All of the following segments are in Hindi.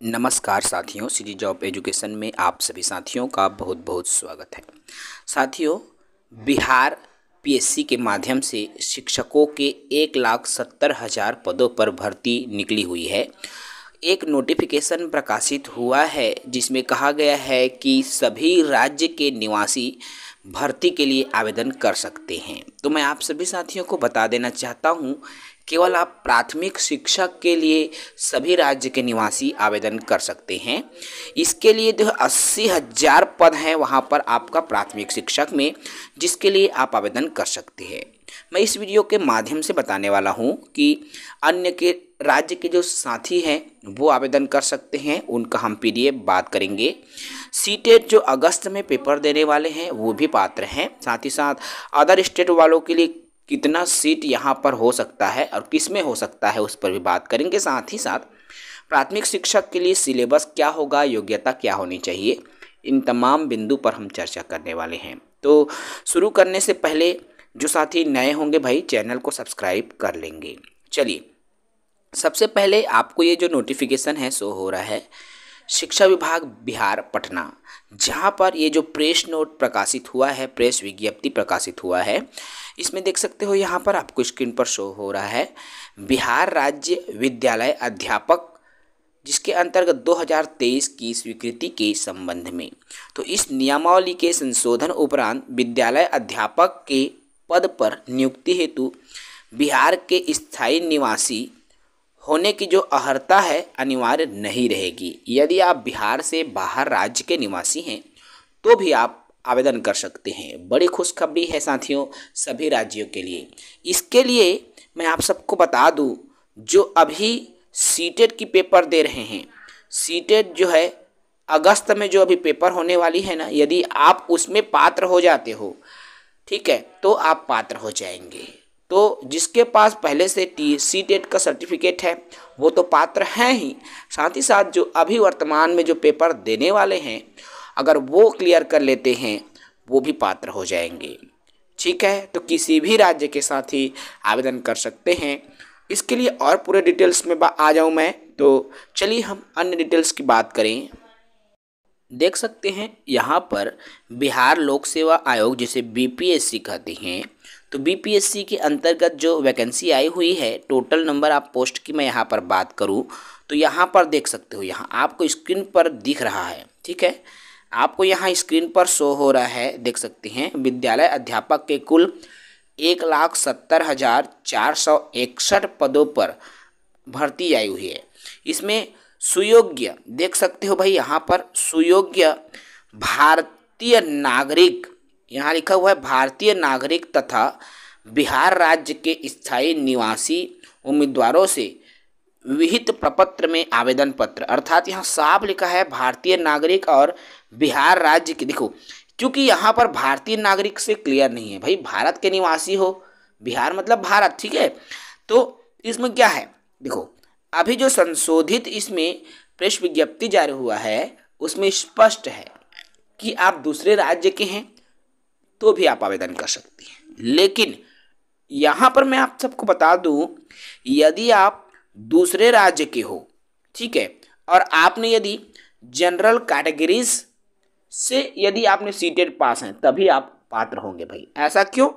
नमस्कार साथियों, श्री जॉब एजुकेशन में आप सभी साथियों का बहुत बहुत स्वागत है। साथियों, बिहार पीएससी के माध्यम से शिक्षकों के 1,70,000 पदों पर भर्ती निकली हुई है। एक नोटिफिकेशन प्रकाशित हुआ है जिसमें कहा गया है कि सभी राज्य के निवासी भर्ती के लिए आवेदन कर सकते हैं। तो मैं आप सभी साथियों को बता देना चाहता हूं, केवल आप प्राथमिक शिक्षक के लिए सभी राज्य के निवासी आवेदन कर सकते हैं। इसके लिए जो 80,000 पद हैं वहां पर आपका प्राथमिक शिक्षक में, जिसके लिए आप आवेदन कर सकते हैं। मैं इस वीडियो के माध्यम से बताने वाला हूं कि अन्य के राज्य के जो साथी हैं वो आवेदन कर सकते हैं, उनका हम पीडीएफ बात करेंगे। सीटेट जो अगस्त में पेपर देने वाले हैं वो भी पात्र हैं। साथ ही साथ अदर स्टेट वालों के लिए कितना सीट यहाँ पर हो सकता है और किस में हो सकता है उस पर भी बात करेंगे। साथ ही साथ प्राथमिक शिक्षक के लिए सिलेबस क्या होगा, योग्यता क्या होनी चाहिए, इन तमाम बिंदु पर हम चर्चा करने वाले हैं। तो शुरू करने से पहले जो साथी नए होंगे भाई चैनल को सब्सक्राइब कर लेंगे। चलिए, सबसे पहले आपको ये जो नोटिफिकेशन है शो हो रहा है शिक्षा विभाग बिहार पटना, जहाँ पर ये जो प्रेस नोट प्रकाशित हुआ है, प्रेस विज्ञप्ति प्रकाशित हुआ है, इसमें देख सकते हो यहाँ पर आपको स्क्रीन पर शो हो रहा है बिहार राज्य विद्यालय अध्यापक, जिसके अंतर्गत 2023 की स्वीकृति के संबंध में। तो इस नियमावली के संशोधन उपरांत विद्यालय अध्यापक के पद पर नियुक्ति हेतु बिहार के स्थायी निवासी होने की जो अर्हता है अनिवार्य नहीं रहेगी। यदि आप बिहार से बाहर राज्य के निवासी हैं तो भी आप आवेदन कर सकते हैं। बड़ी खुशखबरी है साथियों सभी राज्यों के लिए। इसके लिए मैं आप सबको बता दूं, जो अभी सीटेट की पेपर दे रहे हैं, सीटेट जो है अगस्त में जो अभी पेपर होने वाली है ना, यदि आप उसमें पात्र हो जाते हो, ठीक है, तो आप पात्र हो जाएंगे। तो जिसके पास पहले से सीटेट का सर्टिफिकेट है वो तो पात्र हैं ही, साथ ही साथ जो अभी वर्तमान में जो पेपर देने वाले हैं अगर वो क्लियर कर लेते हैं वो भी पात्र हो जाएंगे। ठीक है, तो किसी भी राज्य के साथ ही आवेदन कर सकते हैं। इसके लिए और पूरे डिटेल्स में आ जाऊँ मैं, तो चलिए हम अन्य डिटेल्स की बात करें। देख सकते हैं यहाँ पर बिहार लोक सेवा आयोग, जिसे बीपीएससी कहते हैं, तो बीपीएससी के अंतर्गत जो वैकेंसी आई हुई है, टोटल नंबर ऑफ पोस्ट की मैं यहाँ पर बात करूँ तो यहाँ पर देख सकते हो, यहाँ आपको स्क्रीन पर दिख रहा है, ठीक है, आपको यहाँ स्क्रीन पर शो हो रहा है, देख सकते हैं विद्यालय अध्यापक के कुल 1,70,461 पदों पर भर्ती आई हुई है। इसमें सुयोग्य देख सकते हो भाई, यहाँ पर सुयोग्य भारतीय नागरिक, यहाँ लिखा हुआ है भारतीय नागरिक तथा बिहार राज्य के स्थायी निवासी उम्मीदवारों से विहित प्रपत्र में आवेदन पत्र, अर्थात यहाँ साफ लिखा है भारतीय नागरिक और बिहार राज्य के। देखो, क्योंकि यहाँ पर भारतीय नागरिक से क्लियर नहीं है भाई, भारत के निवासी हो, बिहार मतलब भारत, ठीक है। तो इसमें क्या है, देखो अभी जो संशोधित इसमें प्रेस विज्ञप्ति जारी हुआ है उसमें स्पष्ट है कि आप दूसरे राज्य के हैं तो भी आप आवेदन कर सकते हैं। लेकिन यहाँ पर मैं आप सबको बता दूं, यदि आप दूसरे राज्य के हो, ठीक है, और आपने यदि जनरल कैटेगरीज से यदि आपने सीटेट पास हैं तभी आप पात्र होंगे भाई। ऐसा क्यों?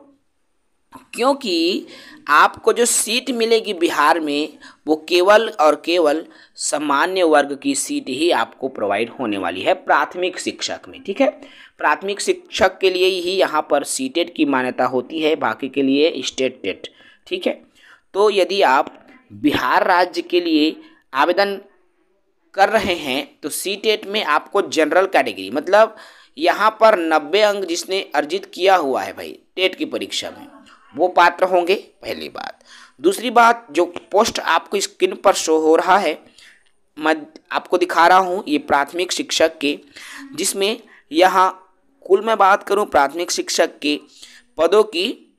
क्योंकि आपको जो सीट मिलेगी बिहार में वो केवल और केवल सामान्य वर्ग की सीट ही आपको प्रोवाइड होने वाली है प्राथमिक शिक्षक में, ठीक है। प्राथमिक शिक्षक के लिए ही यहाँ पर सीटेट की मान्यता होती है, बाकी के लिए स्टेट टेट, ठीक है। तो यदि आप बिहार राज्य के लिए आवेदन कर रहे हैं तो सीटेट में आपको जनरल कैटेगरी, मतलब यहाँ पर 90 अंक जिसने अर्जित किया हुआ है भाई टेट की परीक्षा में, वो पात्र होंगे, पहली बात। दूसरी बात, जो पोस्ट आपको स्क्रीन पर शो हो रहा है, मैं आपको दिखा रहा हूँ ये प्राथमिक शिक्षक के, जिसमें यहाँ कुल मैं बात करूँ प्राथमिक शिक्षक के पदों की,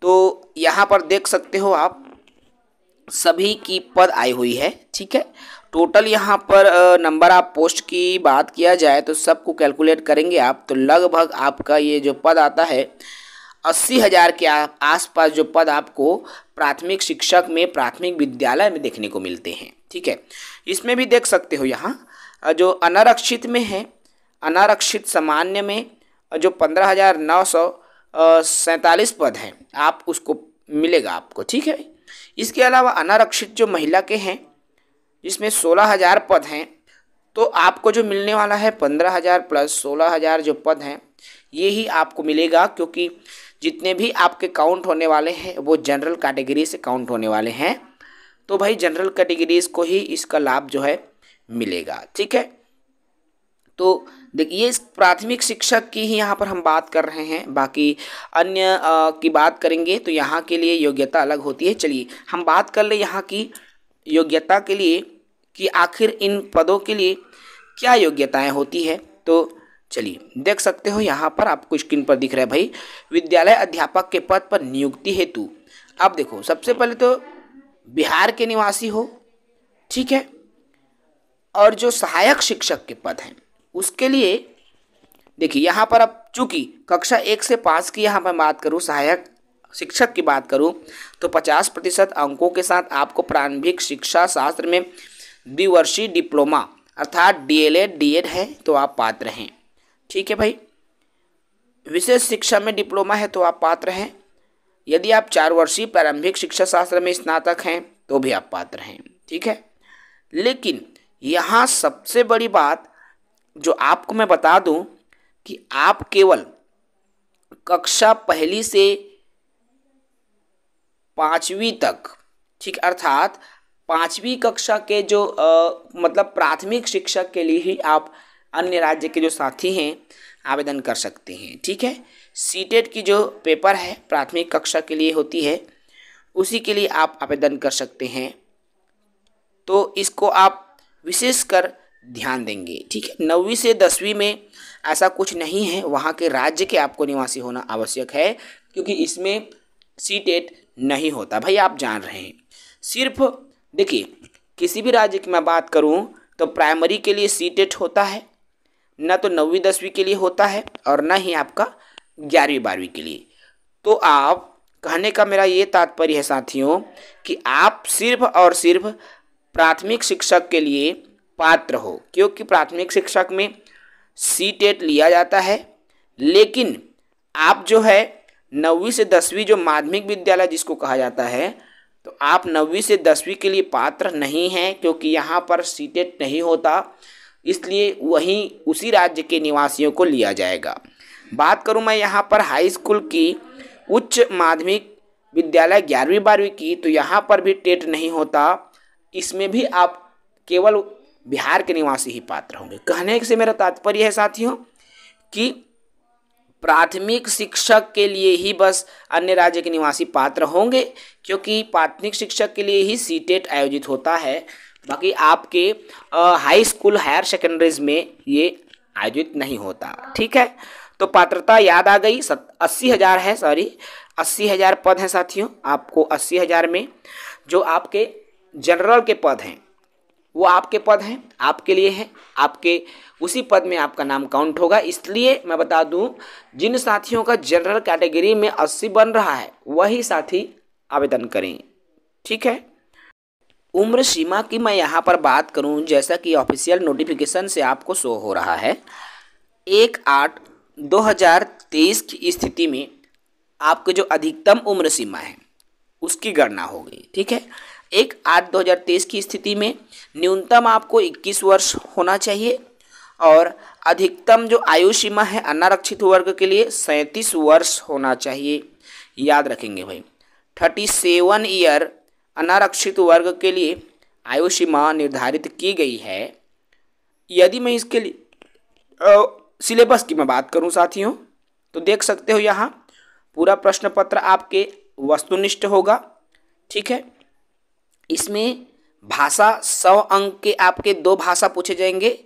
तो यहाँ पर देख सकते हो आप सभी की पद आई हुई है, ठीक है। टोटल यहाँ पर नंबर ऑफ पोस्ट की बात किया जाए तो सबको कैलकुलेट करेंगे आप, तो लगभग आपका ये जो पद आता है 80,000 के आसपास जो पद आपको प्राथमिक शिक्षक में प्राथमिक विद्यालय में देखने को मिलते हैं, ठीक है। इसमें भी देख सकते हो यहाँ जो अनारक्षित में है, अनारक्षित सामान्य में जो 15,947 पद हैं आप उसको मिलेगा आपको, ठीक है। इसके अलावा अनारक्षित जो महिला के हैं जिसमें 16,000 पद हैं, तो आपको जो मिलने वाला है 15,000 प्लस 16,000 जो पद हैं ये ही आपको मिलेगा, क्योंकि जितने भी आपके काउंट होने वाले हैं वो जनरल कैटेगरी से काउंट होने वाले हैं। तो भाई जनरल कैटेगरीज को ही इसका लाभ जो है मिलेगा, ठीक है। तो देखिए इस प्राथमिक शिक्षक की ही यहाँ पर हम बात कर रहे हैं, बाकी अन्य की बात करेंगे तो यहाँ के लिए योग्यता अलग होती है। चलिए हम बात कर ले यहाँ की योग्यता के लिए कि आखिर इन पदों के लिए क्या योग्यताएं होती है। तो चलिए देख सकते हो यहाँ पर आपको स्क्रीन पर दिख रहा है भाई, विद्यालय अध्यापक के पद पर नियुक्ति हेतु। अब देखो सबसे पहले तो बिहार के निवासी हो, ठीक है, और जो सहायक शिक्षक के पद हैं उसके लिए देखिए यहाँ पर अब चूंकि कक्षा 1 से 5 की यहाँ पर बात करूँ, सहायक शिक्षक की बात करूँ तो 50% अंकों के साथ आपको प्रारंभिक शिक्षा शास्त्र में द्विवर्षीय डिप्लोमा अर्थात डीएलएड डीएड है तो आप पात्र हैं, ठीक है भाई। विशेष शिक्षा में डिप्लोमा है तो आप पात्र हैं। यदि आप 4 वर्षीय प्रारंभिक शिक्षा शास्त्र में स्नातक हैं तो भी आप पात्र हैं, ठीक है। लेकिन यहाँ सबसे बड़ी बात जो आपको मैं बता दूं कि आप केवल कक्षा 1 से 5वीं तक, ठीक, अर्थात 5वीं कक्षा के जो मतलब प्राथमिक शिक्षक के लिए ही आप अन्य राज्य के जो साथी हैं आवेदन कर सकते हैं, ठीक है। सीटेट की जो पेपर है प्राथमिक कक्षा के लिए होती है उसी के लिए आप आवेदन कर सकते हैं। तो इसको आप विशेषकर ध्यान देंगे, ठीक है। 9वीं से 10वीं में ऐसा कुछ नहीं है, वहाँ के राज्य के आपको निवासी होना आवश्यक है, क्योंकि इसमें सीटेट नहीं होता भाई, आप जान रहे हैं। सिर्फ देखिए किसी भी राज्य की मैं बात करूँ तो प्राइमरी के लिए सीटेट होता है, ना तो 9वीं 10वीं के लिए होता है और ना ही आपका 11वीं 12वीं के लिए। तो आप कहने का मेरा ये तात्पर्य है साथियों कि आप सिर्फ और सिर्फ प्राथमिक शिक्षक के लिए पात्र हो, क्योंकि प्राथमिक शिक्षक में सीटेट लिया जाता है। लेकिन आप जो है 9वीं से 10वीं जो माध्यमिक विद्यालय जिसको कहा जाता है, तो आप 9वीं से 10वीं के लिए पात्र नहीं हैं, क्योंकि यहाँ पर सीटेट नहीं होता, इसलिए वहीं उसी राज्य के निवासियों को लिया जाएगा। बात करूँ मैं यहाँ पर हाई स्कूल की, उच्च माध्यमिक विद्यालय 11वीं 12वीं की, तो यहाँ पर भी टेट नहीं होता, इसमें भी आप केवल बिहार के निवासी ही पात्र होंगे। कहने से मेरा तात्पर्य है साथियों कि प्राथमिक शिक्षक के लिए ही बस अन्य राज्य के निवासी पात्र होंगे, क्योंकि प्राथमिक शिक्षक के लिए ही सीटेट आयोजित होता है। बाकी आपके हाई स्कूल हायर सेकेंडरीज में ये आयोजित नहीं होता, ठीक है। तो पात्रता याद आ गई, 80,000 है, 80,000 पद हैं साथियों। आपको 80,000 में जो आपके जनरल के पद हैं वो आपके पद हैं, आपके लिए हैं, आपके उसी पद में आपका नाम काउंट होगा। इसलिए मैं बता दूं जिन साथियों का जनरल कैटेगरी में 80 बन रहा है वही साथी आवेदन करें, ठीक है। उम्र सीमा की मैं यहाँ पर बात करूँ, जैसा कि ऑफिशियल नोटिफिकेशन से आपको शो हो रहा है, 1/8/2023 की स्थिति में आपकी जो अधिकतम उम्र सीमा है उसकी गणना होगी, ठीक है। 1/8/2023 की स्थिति में न्यूनतम आपको 21 वर्ष होना चाहिए और अधिकतम जो आयु सीमा है अनारक्षित वर्ग के लिए 37 वर्ष होना चाहिए। याद रखेंगे भाई, 37 ईयर अनारक्षित वर्ग के लिए आयु सीमा निर्धारित की गई है। यदि मैं इसके लिए सिलेबस की मैं बात करूं साथियों, तो देख सकते हो यहाँ पूरा प्रश्न पत्र आपके वस्तुनिष्ठ होगा, ठीक है। इसमें भाषा 100 अंक के आपके 2 भाषा पूछे जाएंगे,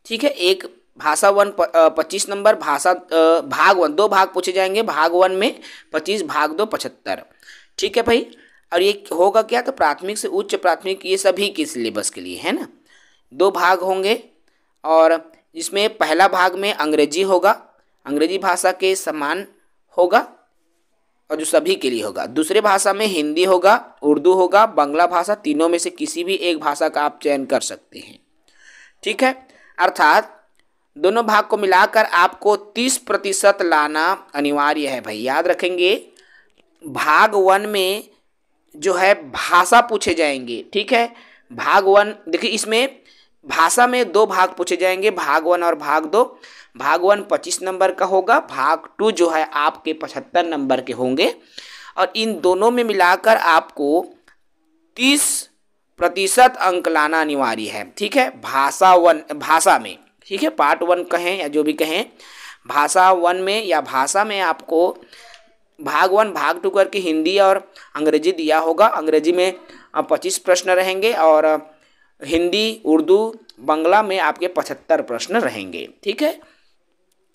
ठीक है। एक भाषा 1 25 नंबर, भाषा भाग 1 2 भाग पूछे जाएंगे, भाग 1 में 25, भाग 2 75, ठीक है भाई। और ये होगा क्या, तो प्राथमिक से उच्च प्राथमिक ये सभी के सिलेबस के लिए है ना, 2 भाग होंगे। और इसमें पहला भाग में अंग्रेजी होगा, अंग्रेजी भाषा के समान होगा, और जो सभी के लिए होगा। दूसरे भाषा में हिंदी होगा, उर्दू होगा, बांग्ला भाषा, तीनों में से किसी भी एक भाषा का आप चयन कर सकते हैं। ठीक है, अर्थात दोनों भाग को मिलाकर आपको 30% लाना अनिवार्य है भाई। याद रखेंगे, भाग 1 में जो है भाषा पूछे जाएंगे। ठीक है, भाग 1 देखिए, इसमें भाषा में 2 भाग पूछे जाएंगे, भाग 1 और भाग 2। भाग 1 25 नंबर का होगा, भाग 2 जो है आपके 75 नंबर के होंगे, और इन दोनों में मिलाकर आपको 30% अंक लाना अनिवार्य है। ठीक है, भाषा में, ठीक है, पार्ट 1 कहें या जो भी कहें, भाषा 1 में या भाषा में आपको भाग 1 भाग 2 करके हिंदी और अंग्रेजी दिया होगा। अंग्रेजी में 25 प्रश्न रहेंगे और हिंदी, उर्दू, बांग्ला में आपके 75 प्रश्न रहेंगे। ठीक है,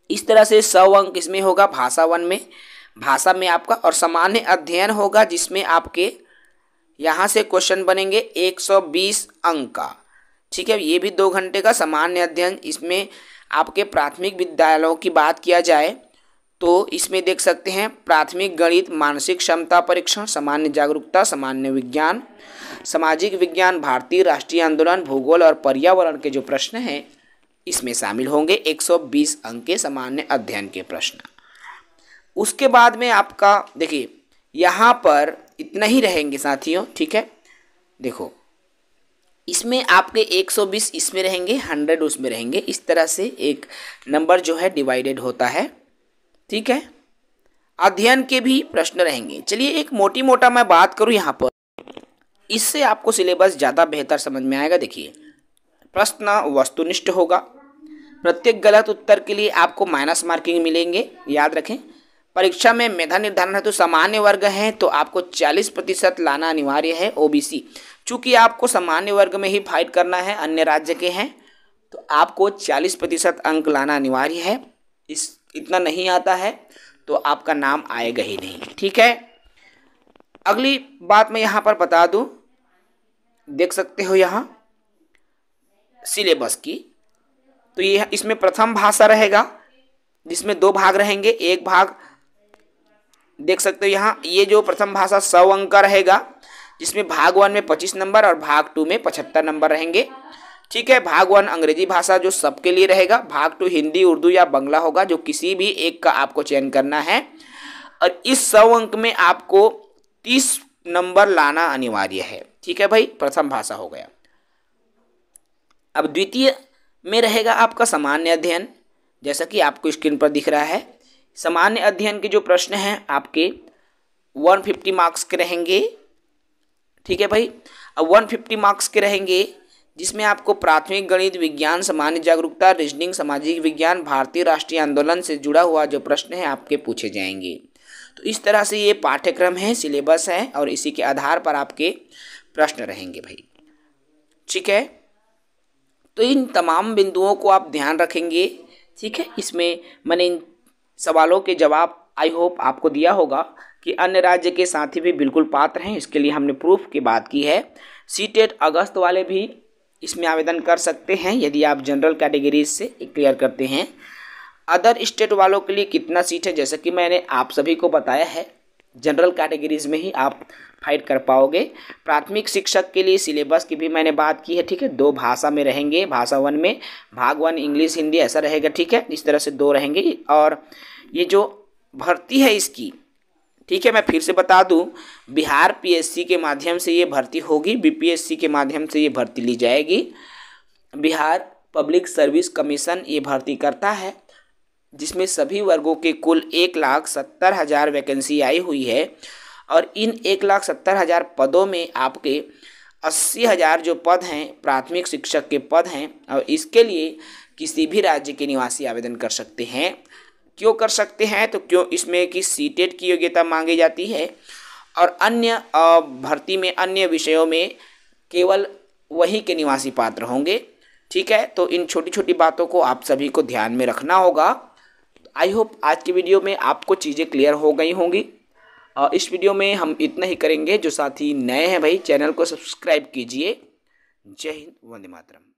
इस तरह से 100 अंक इसमें होगा भाषा 1 में, भाषा में आपका, और सामान्य अध्ययन होगा जिसमें आपके यहाँ से क्वेश्चन बनेंगे 120 अंक का। ठीक है, ये भी 2 घंटे का सामान्य अध्ययन। इसमें आपके प्राथमिक विद्यालयों की बात किया जाए तो इसमें देख सकते हैं प्राथमिक गणित, मानसिक क्षमता परीक्षण, सामान्य जागरूकता, सामान्य विज्ञान, सामाजिक विज्ञान, भारतीय राष्ट्रीय आंदोलन, भूगोल और पर्यावरण के जो प्रश्न हैं इसमें शामिल होंगे 120 अंक के सामान्य अध्ययन के प्रश्न। उसके बाद में आपका देखिए यहाँ पर इतना ही रहेंगे साथियों। ठीक है, देखो इसमें आपके 120 इसमें रहेंगे, 100 उसमें रहेंगे। इस तरह से एक नंबर जो है डिवाइडेड होता है। ठीक है, अध्ययन के भी प्रश्न रहेंगे। चलिए एक मोटी मोटा मैं बात करूं यहाँ पर, इससे आपको सिलेबस ज़्यादा बेहतर समझ में आएगा। देखिए, प्रश्न वस्तुनिष्ठ होगा, प्रत्येक गलत उत्तर के लिए आपको माइनस मार्किंग मिलेंगे। याद रखें, परीक्षा में मेधा निर्धारण हेतु सामान्य वर्ग है तो आपको 40% लाना अनिवार्य है। ओबीसी, चूंकि आपको सामान्य वर्ग में ही फाइट करना है, अन्य राज्य के हैं, तो आपको 40% अंक लाना अनिवार्य है। इतना नहीं आता है तो आपका नाम आएगा ही नहीं। ठीक है, अगली बात मैं यहाँ पर बता दूं, देख सकते हो यहाँ सिलेबस की, तो ये इसमें प्रथम भाषा रहेगा जिसमें 2 भाग रहेंगे। एक भाग देख सकते हो यहाँ, ये जो प्रथम भाषा 100 अंक का रहेगा जिसमें भाग 1 में 25 नंबर और भाग 2 में 75 नंबर रहेंगे। ठीक है, भाग 1 अंग्रेजी भाषा जो सबके लिए रहेगा, भाग 2 हिंदी, उर्दू या बांग्ला होगा, जो किसी भी एक का आपको चयन करना है, और इस 100 अंक में आपको 30 नंबर लाना अनिवार्य है। ठीक है भाई, प्रथम भाषा हो गया। अब द्वितीय में रहेगा आपका सामान्य अध्ययन, जैसा कि आपको स्क्रीन पर दिख रहा है। सामान्य अध्ययन के जो प्रश्न हैं आपके 150 मार्क्स के रहेंगे। ठीक है भाई, अब 150 मार्क्स के रहेंगे जिसमें आपको प्राथमिक गणित, विज्ञान, सामान्य जागरूकता, रीजनिंग, सामाजिक विज्ञान, भारतीय राष्ट्रीय आंदोलन से जुड़ा हुआ जो प्रश्न है आपके पूछे जाएंगे। तो इस तरह से ये पाठ्यक्रम है, सिलेबस है, और इसी के आधार पर आपके प्रश्न रहेंगे भाई। ठीक है, तो इन तमाम बिंदुओं को आप ध्यान रखेंगे। ठीक है, इसमें मैंने इन सवालों के जवाब आई होप आपको दिया होगा कि अन्य राज्य के साथी भी बिल्कुल पात्र हैं। इसके लिए हमने प्रूफ की बात की है। सीटेट अगस्त वाले भी इसमें आवेदन कर सकते हैं यदि आप जनरल कैटेगरीज से क्लियर करते हैं। अदर स्टेट वालों के लिए कितना सीट है, जैसे कि मैंने आप सभी को बताया है, जनरल कैटेगरीज में ही आप फाइट कर पाओगे। प्राथमिक शिक्षक के लिए सिलेबस की भी मैंने बात की है। ठीक है, 2 भाषा में रहेंगे, भाषा 1 में भाग 1 इंग्लिश, हिंदी ऐसा रहेगा। ठीक है, इस तरह से 2 रहेंगे। और ये जो भर्ती है इसकी, ठीक है, मैं फिर से बता दूं, बिहार पीएससी के माध्यम से ये भर्ती होगी, बीपीएससी के माध्यम से ये भर्ती ली जाएगी। बिहार पब्लिक सर्विस कमीशन ये भर्ती करता है, जिसमें सभी वर्गों के कुल 1,70,000 वैकेंसी आई हुई है, और इन 1,70,000 पदों में आपके 80,000 जो पद हैं प्राथमिक शिक्षक के पद हैं, और इसके लिए किसी भी राज्य के निवासी आवेदन कर सकते हैं। क्यों कर सकते हैं, तो क्यों इसमें कि सीटेट की योग्यता मांगी जाती है, और अन्य भर्ती में अन्य विषयों में केवल वही के निवासी पात्र होंगे। ठीक है, तो इन छोटी छोटी बातों को आप सभी को ध्यान में रखना होगा। आई होप आज की वीडियो में आपको चीज़ें क्लियर हो गई होंगी। और इस वीडियो में हम इतना ही करेंगे। जो साथी नए हैं भाई, चैनल को सब्सक्राइब कीजिए। जय हिंद, वंदे मातरम।